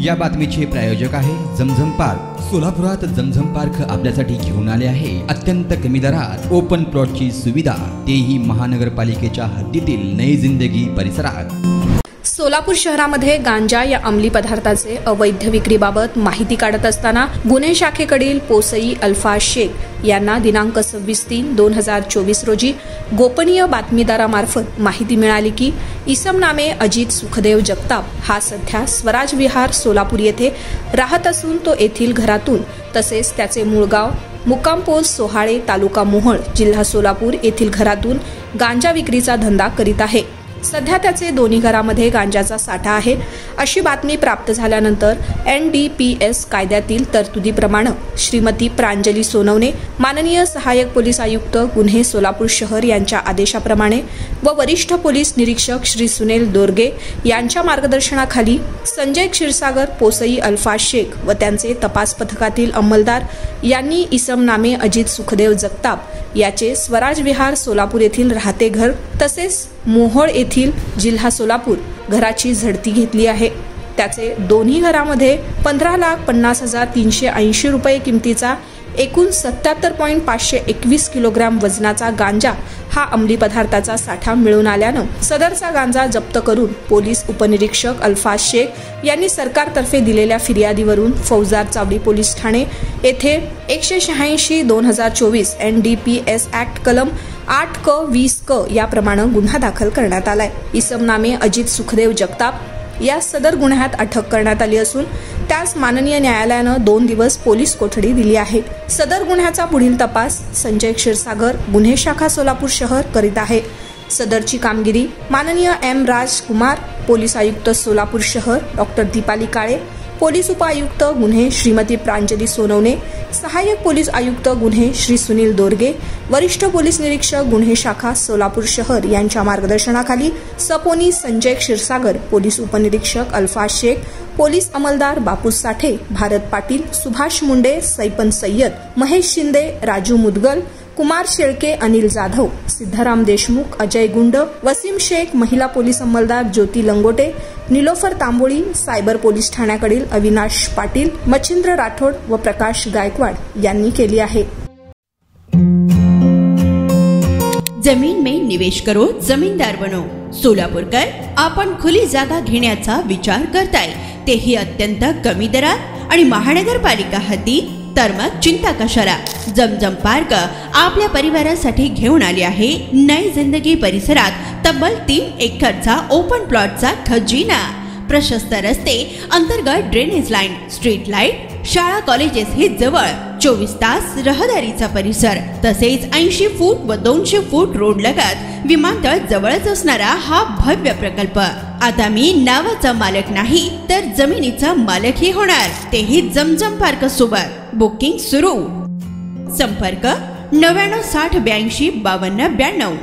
या बातमीचे प्रायोजक आहे जमझम पार्क। सोलापुरात जमझम पार्क आपल्यासाठी घेऊन आले आहे अत्यंत कमी दरात ओपन प्लॉटची सुविधा, तेही महानगरपालिकेच्या हद्दीतील नई जिंदगी परिसरात। सोलापूर शहरामध्ये गांजा या अंमली पदार्थाचे अवैध विक्रीबाबत माहिती काढत असताना गुन्हे शाखेकडील पोसई अल्फाज शेख यांना दिनांक 26/3/2024 रोजी गोपनीय बातमीदारामार्फत माहिती मिळाली की इसम नामे अजित सुखदेव जगताप हा सध्या स्वराज विहार सोलापूर येथे राहत असून तो येथील घरातून तसेच त्याचे मूळ गाव मुक्काम पोस्ट सोहाळे तालुका मोहोळ जिल्हा सोलापूर येथील घरातून गांजा विक्रीचा धंदा करीत आहे। सध्या त्याचे दोन्ही घरामध्ये गांजाचा साठा आहे अशी बातमी प्राप्त झाल्यानंतर NDPS कायद्यातील तरतुदीप्रमाणे श्रीमती प्रांजली सोनवणे माननीय सहाय्यक पोलीस आयुक्त गुन्हे सोलापूर शहर यांच्या आदेशाप्रमाणे व वरिष्ठ पोलीस निरीक्षक श्री सुनील दोरगे यांच्या मार्गदर्शनाखाली संजय क्षीरसागर पोसई अल्फाज शेख व त्यांचे तपास पथकातील अंमलदार यांनी इसम नामे अजित सुखदेव जगताप याचे स्वराज विहार सोलापूर येथील राहते घर तसेच मोहोळ येथील जिल्हा सोलापूर घराची झडती घेतली आहे। त्याचे दोन्ही घरामध्ये 15,50,380 रुपये किमतीचा एकूण 77.521 किलोग्राम वजनाचा गांजा हा अंमली पदार्थाचा साठा मिळून आल्यानं सदरचा गांजा जप्त करून पोलीस उपनिरीक्षक अल्फाज शेख यांनी सरकारतर्फे दिलेल्या फिर्यादीवरून फौजदार चावडी पोलीस ठाणे येथे 186/2024 NDPS ऍक्ट कलम 8(क)20(क) याप्रमाणे गुन्हा दाखल करण्यात आलाय। इसम नामे अजित सुखदेव जगताप या सदर गुन्ह्यात अटक करण्यात आली असून त्यास माननीय न्यायालयानं 2 दिवस पोलीस कोठडी दिली आहे। सदर गुन्ह्याचा पुढील तपास संजय क्षीरसागर गुन्हे शाखा सोलापूर शहर करीत आहे। सदरची कामगिरी माननीय M राजकुमार पोलीस आयुक्त सोलापूर शहर डॉक्टर दीपाली काळे, पोलीस उपायुक्त गुन्हे श्रीमती प्रांजली सोनवणे, सहाय्यक पोलीस आयुक्त गुन्हे श्री सुनील दोरगे, वरिष्ठ पोलीस निरीक्षक गुन्हे शाखा सोलापूर शहर यांच्या मार्गदर्शनाखाली सपोनी संजय क्षीरसागर, पोलीस उपनिरीक्षक अल्फाज शेख, पोलीस अंमलदार बापूस साठे, भारत पाटील, सुभाष मुंडे, सैपन सय्यद, महेश शिंदे, राजू मुदगल, कुमार शेळके, अनिल जाधव, सिद्धाराम देशमुख, अजय गुंड, वसीम शेख, महिला पोलीस अंमलदार ज्योती लंगोटे, निलोफर तांबोळी, सायबर पोलीस ठाण्याकडील अविनाश पाटील, मच्छिंद्र राठोड व प्रकाश गायकवाड यांनी केली आहे। जमीन में निवेश करो, जमीनदार बनो। सोलापूरकर आपण खुली जागा घेण्याचा विचार करताय, तेही अत्यंत कमी दरात आणि महानगरपालिका हद्दीत, तर मग चिंता कशाला। जमझम पार्क आपल्या परिवारासाठी घेऊन आली आहे नई जिंदगी परिसरात तब्बल 3 एकरचा ओपन प्लॉटचा खजिना। प्रशस्त रस्ते, अंतर्गत ड्रेनेज लाईन, स्ट्रीट लाईट, शाळा कॉलेजेस हे जवळ, 24 तास रहदारीचा परिसर, तसेच 80 फूट व 200 फूट रोड लगत विमानतळ जवळच असणारा हा भव्य प्रकल्प। आता मी नावाचा मालक नाही तर जमिनीचा मालकही होणार, तेही जमझम पार्क सोबत। बुकिंग सुरू। संपर्क 99 60 82 52 92।